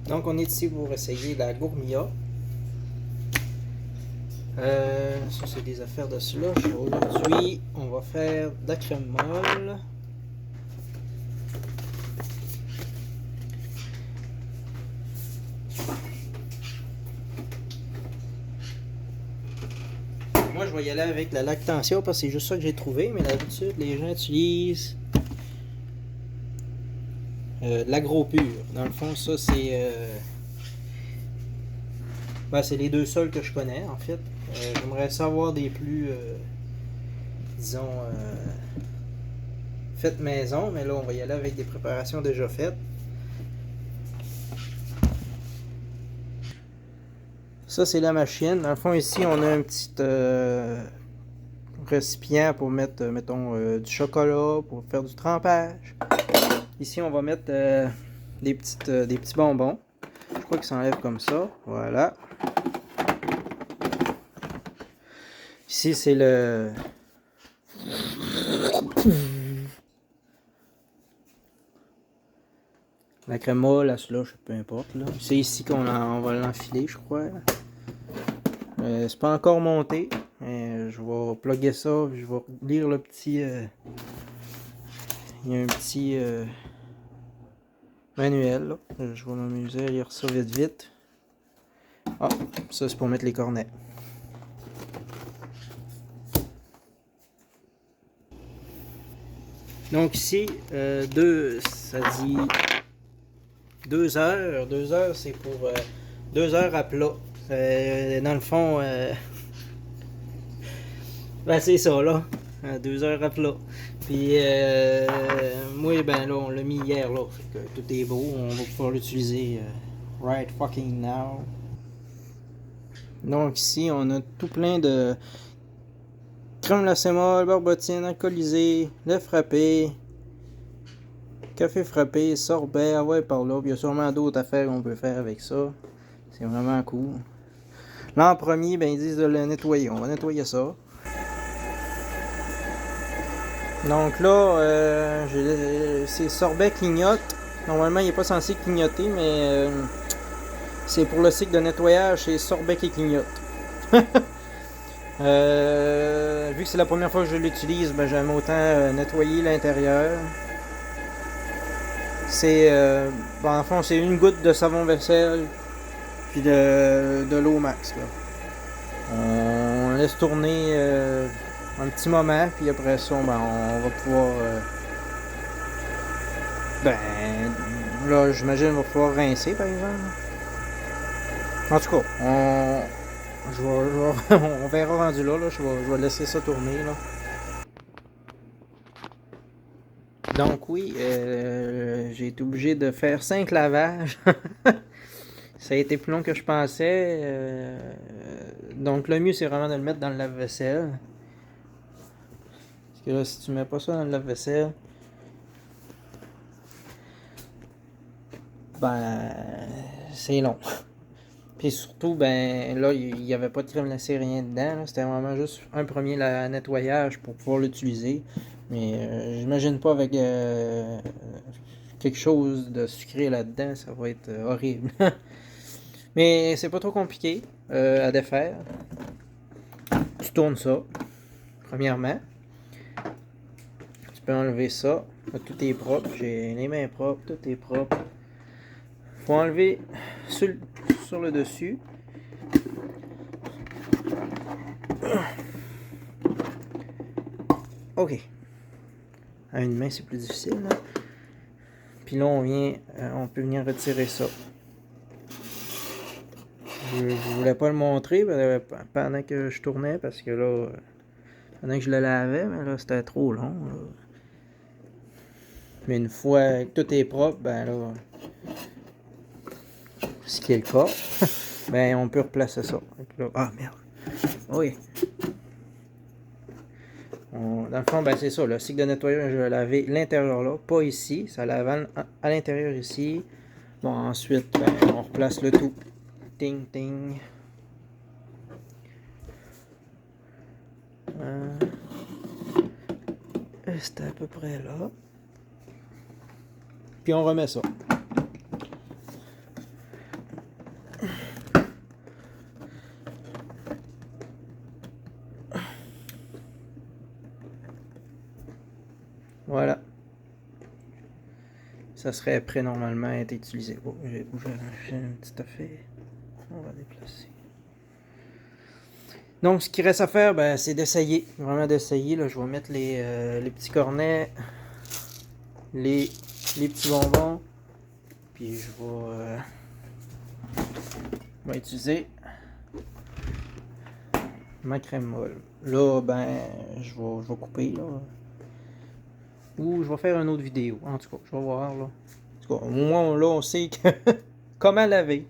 Donc on est ici pour essayer la gourmilla. Ça c'est des affaires de slush. Aujourd'hui on va faire de la crème molle. Moi je vais y aller avec la Lactantia parce que c'est juste ça que j'ai trouvé, mais d'habitude les gens utilisent l'agro pur. Dans le fond ça c'est c'est les deux seuls que je connais en fait. J'aimerais savoir des plus disons faites maison, mais là on va y aller avec des préparations déjà faites. Ça c'est la machine. Dans le fond ici on a un petit récipient pour mettre mettons du chocolat, pour faire du trempage. Ici on va mettre des petits bonbons. Je crois qu'ils s'enlèvent comme ça. Voilà. Ici c'est la crème molle, la slush, peu importe. C'est ici qu'on va l'enfiler, je crois. C'est pas encore monté. Mais je vais plugger ça. Je vais lire le petit. Il y a un petit manuel. Là. Je vais m'amuser à lire ça vite vite. Ah, ça c'est pour mettre les cornets. Donc ici, ça dit 2 heures. 2 heures, c'est pour 2 heures à plat. Dans le fond, c'est ça là. 2 heures à plat. Puis moi, ben là, on l'a mis hier là. Fait que tout est beau. On va pouvoir l'utiliser right fucking now. Donc ici, on a tout plein de crème glacée molle, barbotine, alcoolisée, lait frappé, café frappé, sorbet, ah ouais par là. Puis il y a sûrement d'autres affaires qu'on peut faire avec ça. C'est vraiment cool. Là en premier, ben ils disent de le nettoyer. On va nettoyer ça. Donc là, c'est sorbet clignote. Normalement, il n'est pas censé clignoter, mais c'est pour le cycle de nettoyage, c'est sorbet qui clignote. Vu que c'est la première fois que je l'utilise, ben j'aime autant nettoyer l'intérieur. C'est en fond c'est une goutte de savon vaisselle puis de l'eau max là. On laisse tourner un petit moment puis après ça ben, on va pouvoir là j'imagine on va pouvoir rincer par exemple. En tout cas, on verra rendu là, je vais laisser ça tourner là. Donc oui, j'ai été obligé de faire 5 lavages. Ça a été plus long que je pensais. Donc le mieux c'est vraiment de le mettre dans le lave-vaisselle. Parce que là si tu mets pas ça dans le lave-vaisselle, ben c'est long. Puis surtout, ben là, il n'y avait pas de crème glacée, rien dedans. C'était vraiment juste un premier nettoyage pour pouvoir l'utiliser. Mais j'imagine pas avec quelque chose de sucré là-dedans, ça va être horrible. Mais c'est pas trop compliqué à défaire. Tu tournes ça, premièrement. Tu peux enlever ça. Là, tout est propre. J'ai les mains propres, tout est propre. Faut enlever sur le dessus. Ok. À une main, c'est plus difficile. Là. Puis là, on peut venir retirer ça. Je voulais pas le montrer pendant que je tournais parce que là, pendant que je le lavais, mais là, c'était trop long. Là. Mais une fois que tout est propre, ben là, ce qui est le cas, ben on peut replacer ça. Là, ah merde. Oui. Dans le fond, ben c'est ça. Le cycle de nettoyage, je vais laver l'intérieur là, pas ici. Ça lave à l'intérieur ici. Bon, ensuite, ben, on replace le tout. Ting, ting. C'était à peu près là. Puis on remet ça. Voilà. Ça serait prêt normalement à être utilisé. Oh, j'ai bougé une petite affaire. On va déplacer. Donc, ce qui reste à faire, ben, c'est d'essayer. Vraiment d'essayer. Là, je vais mettre les petits cornets, les petits bonbons. Puis je vais utiliser ma crème molle. Là, ben, je vais couper. Là. Ou je vais faire une autre vidéo. En tout cas, je vais voir. Là. En tout cas, au moins, là, on sait que comment laver.